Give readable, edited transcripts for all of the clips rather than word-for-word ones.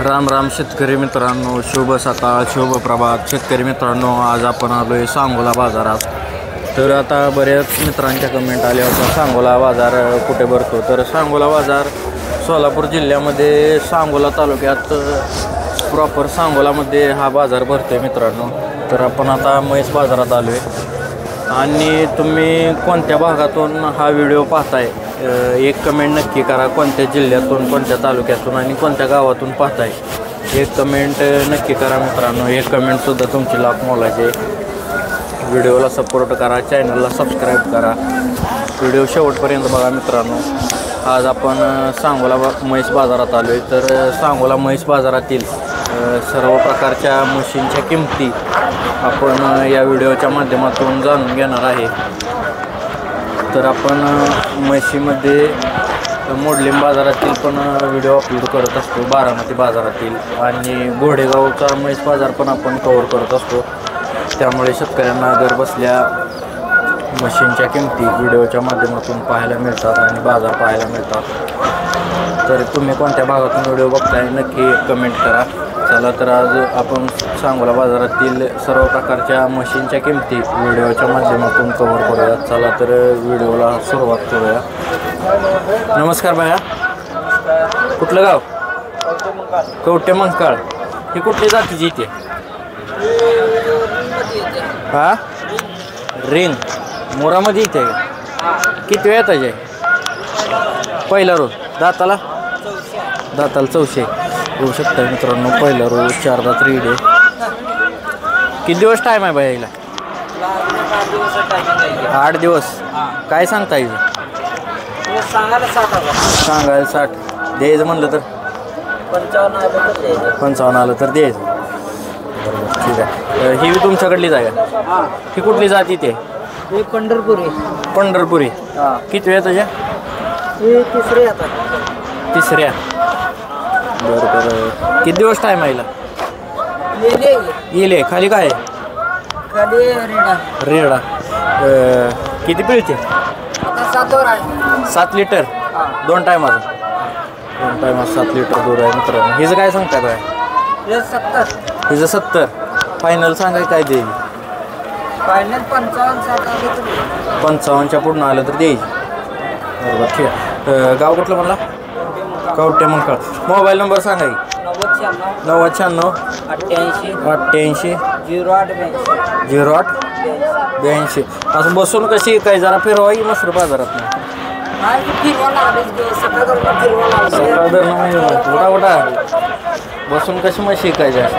राम राम शेतकरी मित्रांनो, शुभ सकाळ, शुभ प्रभात शेतकरी मित्रांनो. आज आपण आलो आहे सांगोला बाजारात. तर आता बऱ्याच मित्रांच्या कमेंट आल्या होत्या सांगोला बाजार कुठे भरतो. तर सांगोला बाजार सोलापूर जिल्ह्यामध्ये सांगोला तालुक्यात प्रॉपर सांगोलामध्ये हा बाजार भरतो आहे मित्रांनो. तर आपण आता म्हैस बाजारात आलो आहे आणि तुम्ही कोणत्या भागातून हा व्हिडिओ पाहताय एक कमेंट नक्की करा. कोणत्या जिल्ह्यातून, कोणत्या तालुक्यातून आणि कोणत्या गावातून पाहताय एक कमेंट नक्की करा मित्रांनो. एक कमेंटसुद्धा तुमची लाख मोलाचे. व्हिडिओला सपोर्ट करा, चॅनलला सबस्क्राईब करा, व्हिडिओ शेवटपर्यंत बघा मित्रांनो. आज आपण सांगोला म्हैस बाजारात आलो आहे. तर सांगोला म्हैस बाजारातील सर्व प्रकारच्या म्हशींच्या किमती आपण या व्हिडिओच्या माध्यमातून जाणून घेणार आहे. तर आपण म्हशीमध्ये मोडलीम बाजारातील पण व्हिडिओ अपलोड करत असतो, बारामती बाजारातील आणि घोडेगावचा म्हैस बाजार पण आपण कव्हर करत असतो. त्यामुळे शेतकऱ्यांना घरबसल्या म्हशींच्या किमती व्हिडिओच्या माध्यमातून पाहायला मिळतात आणि बाजार पाहायला मिळतात. तर तुम्ही कोणत्या भागातून व्हिडिओ बघताय नक्की कमेंट करा. चला तर आज आपण सांगोला बाजारातील सर्व प्रकारच्या म्हशींच्या किमती व्हिडिओच्या माध्यमातून कव्हर करूया. चला तर व्हिडिओला सुरुवात करूया. नमस्कार भैया, कुठलं गाव? कवटे मंकाळ. ही कुठली जातीची इथे? हा, रिंग मोरामध्ये इथे किती वेळ येताचे? पहिला रोज दाताला चौशे येऊ शकता मित्रांनो. पहिला रोज 4 दात रेड आहे. किती दिवस टाईम आहे बाई यायला? 8 दिवस. काय सांगता येईल? सांगायला 60 द्यायचं म्हणलं तर 55 आलं तर द्यायचं. बरोबर, ठीक आहे. ही बी तुमच्याकडलीच आहे का? ही कुठली जाती ते? पंढरपुरी. किती वेळ तुझ्या? तिसऱ्या. बरं बरं. किती दिवस टाईम आहे? येईल. खाली काय रेडा. किती पिळते? 7 लिटर. 2 टायमाचं 7 लिटर दूध आहे मित्रांनो. हिचं काय सांगता काय? हिचं 70. फायनल सांगाय काय देईल? 55च्या पूर्ण आलं तर देईल. बरोबर, ठीक आहे. गाव कुठलं म्हणला? कवटे मंकाळ. मोबाईल नंबर सांगा. 9096 88 08 82. असं बसून कशी काय जरा फिरवा की मस्त बाजारात कुठा बसून कशी मग शिकायचं असं?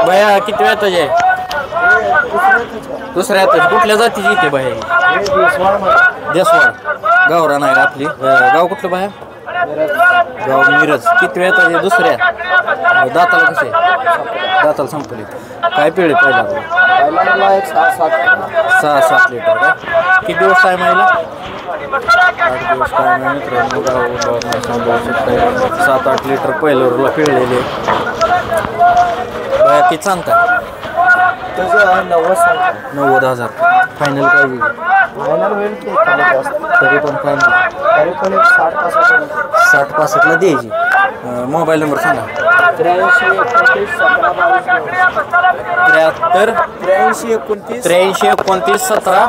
भैया किती वेळ तुझे? दुसऱ्या कुठल्या जातीची इथे बाहेर? देसवाड. गावरान आहे आपली. गाव कुठलं बाहेर? गाव मिरज. किती वेळ तुझे? दुसऱ्या. दाताला कसे? दाताला संपली. काय पिळे पहिला? 6-7 लिटर काय? किती दिवस टाईम आहे? 8 दिवस टाईम आहे मित्रांनो. गाव 7-8 लिटर पहिल्यावरला पिळलेले. बाया किती सांगता? 90,000. फायनल काय होईल? तरी पण फायनल 60-65ला द्यायची. मोबाईल नंबर सांगा. 83 29 17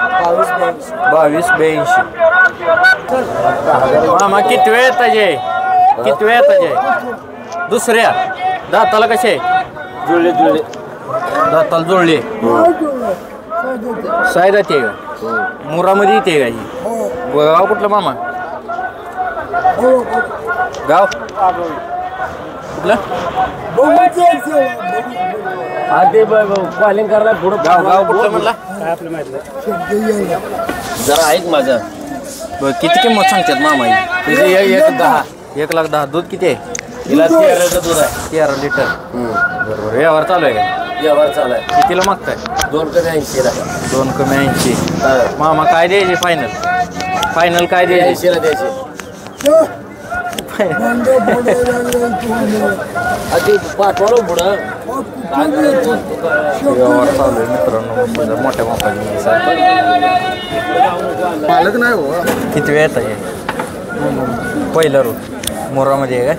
22 82. मामा किती वेळ येताचे? दुसऱ्या. दाताला कसे? जुळले. दाताला जोडले. साय जाते का? मुरामध्ये येते का ही? गाव कुठलं मामा? गाव कुठलं? कॉलिंग करणार पुढं. गाव कुठलं म्हणला? काय आपलं माहिती जरा ऐक माझं. बरं, किती किंमत सांगतात मामा? 1,10,000. दूध किती आहे? तिला 13 दूध आहे. 13 लिटर. बरोबर. व्यवहार चालू आहे का? व्यवहार चालू आहे. कितीला मागताय? 2 कमी 80. 2 कमी 80. मामा काय द्यायचे फायनल? काय द्यायचे? 80ला द्यायचे. आधी पाठवालो पुढं व्यवहार चालू आहे मित्रांनो म्हशीचा मोठ्या मापाची म्हैस आहे. पालक नाही हो. किती वेळ येत आहे पहिलं रू मोरामध्ये आहे काय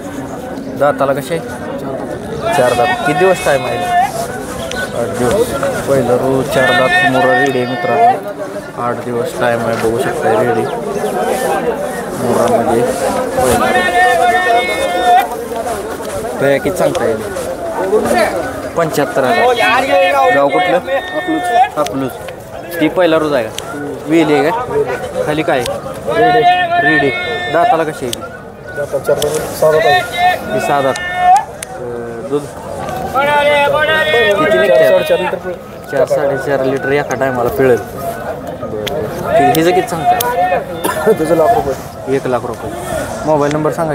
दाताला कसे 4 दात किती दिवस टाईम आहे 8 दिवस पहिलं रू 4 दात मोरा रेडी आहे मित्रांनो 8 दिवस टाईम आहे बघू शकता रेडी मोरामध्ये पहिलं रू किती सांगता येईल 75,000 गाव कुठलं अकलूज ती पहिला रोज आहे का वेली आहे का खाली काय रेडी दाताला कशी आहे ती 6 दात दूध किती निघते 4-4.5 लिटर एका टायमाला पिळेल हिचं किती सांगताय तुझं ₹1,00,000 1 लाख रुपये मोबाईल नंबर सांगा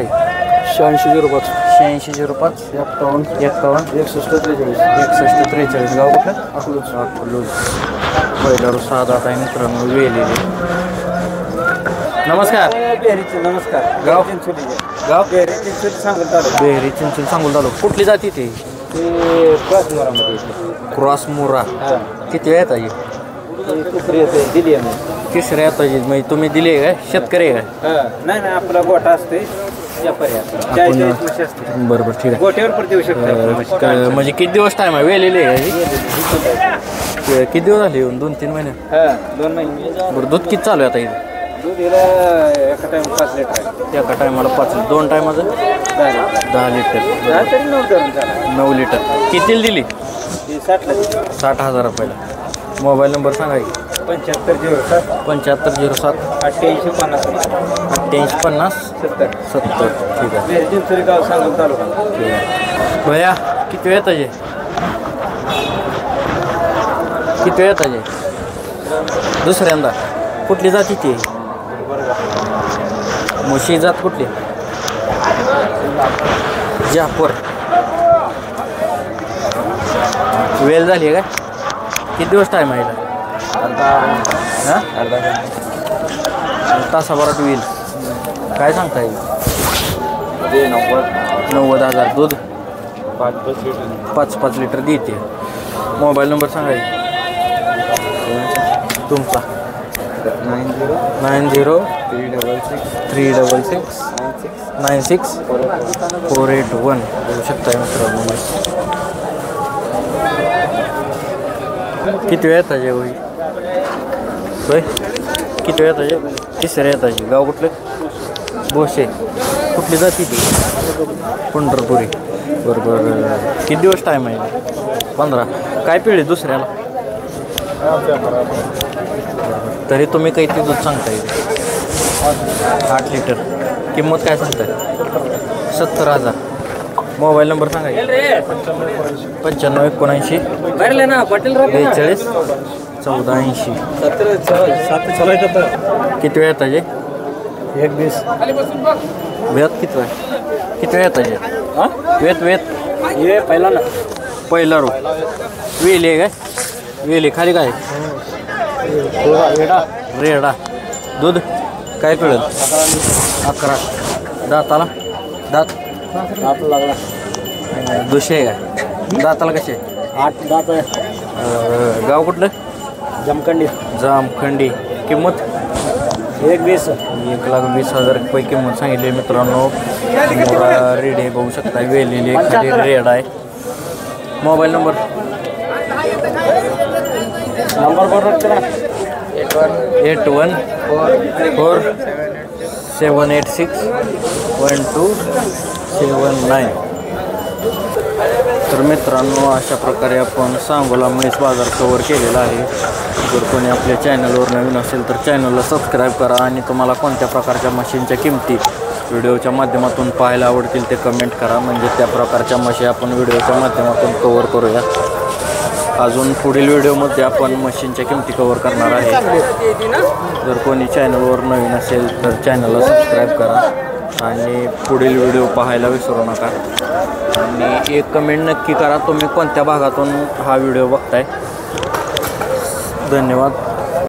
8605 8605 51 6143 गाव कुठलं अकलूज पहिला रोज 6 दात आहे मित्रांनो वेलेली नमस्कार नमस्कार गाव गाव सांगत बेहरी चिंचोली सांगून झालो कुठली जाती ती ते मध्ये क्रॉस मोरा किती वेळ येतात दिली आहे तिसऱ्या येतात म्हणजे तुम्ही दिली आहे काय शेतकरी आहे काय नाही आपला गोठा असते बरोबर ठीक आहे गोठ्यावर पण देऊ शकतो म्हणजे किती दिवस टाईम आहे वेलेली आहे किती दिवस झाले येऊन 2-3 महिने 2 महिने बरं दूध किती चालू आहे आता इथे दूध हिला एका टाइम 5 लिटर एका टायमाला 5 2 टायमाचं 10 लिटर 9 लिटर कितीला दिली 60,000 रुपयाला मोबाईल नंबर सांगा 7507 7507 8850 70 ठीक आहे चिंचोली गाव सांगून तालुका ठीक आहे भैया किती वेळ येताचे किती वेळ येताचे दुसऱ्यांदा कुठली जाती ती म्हशी जात कुठली जाफर वेल झाली आहे काय किती दिवस टाईम आहे हां तासाभरात होईल काय सांगता येईल 90,000 दूध 5 लिटर देते मोबाईल नंबर सांगा तुमचा 90-366-96-481 देऊ शकता मित्रांनो किती वेळ येताचे होई होय किती वेळ येताचे तिसऱ्या येताचे गाव कुठलं बोशे कुठली जाती ती पंढरपुरी बरोबर किती दिवस टाईम आहे 15 काय पिढी दुसऱ्याला तरी तुम्ही काही ते दूध सांगता येईल 8 लिटर किंमत काय सांगताय 70,000 मोबाईल नंबर सांगा 95-79 42 1480 किती वेळ येताचे 1:20 वेत किती वेळ किती वेळ येताचे वेत हे पहिला रो वेली आहे काय वेली खाली काय रेडा दूध काय पिळेल 11 दाताला दात लागला दुसरे आहे काय दाताला कसे 8 दात गाव कुठलं जामखंडी किंमत 1:20 1,20,000 रुपये किंमत सांगितली मित्रांनो मोरा रेड आहे बघू शकता वेलेली खाली रेड आहे मोबाईल नंबर 8147861279 तर मित्रांनो अशा प्रकारे आपण सांगोला म्हैस बाजार कव्हर केलेला आहे जर कोणी आपल्या चॅनलवर नवीन असेल तर चॅनलला सबस्क्राईब करा आणि तुम्हाला कोणत्या प्रकारच्या मशीनच्या किमती व्हिडिओच्या माध्यमातून पाहायला आवडतील ते कमेंट करा म्हणजे त्या प्रकारच्या मशी आपण व्हिडिओच्या माध्यमातून कव्हर करूया अजून पुढील व्हिडिओमध्ये आपण मशीनच्या किमती कव्हर करणार आहे जर कोणी चॅनलवर नवीन असेल तर चॅनलला सबस्क्राईब करा आणि पुढील व्हिडिओ पाहायला विसरू नका आणि एक कमेंट नक्की करा तुम्ही कोणत्या भागातून हा व्हिडिओ बघताय धन्यवाद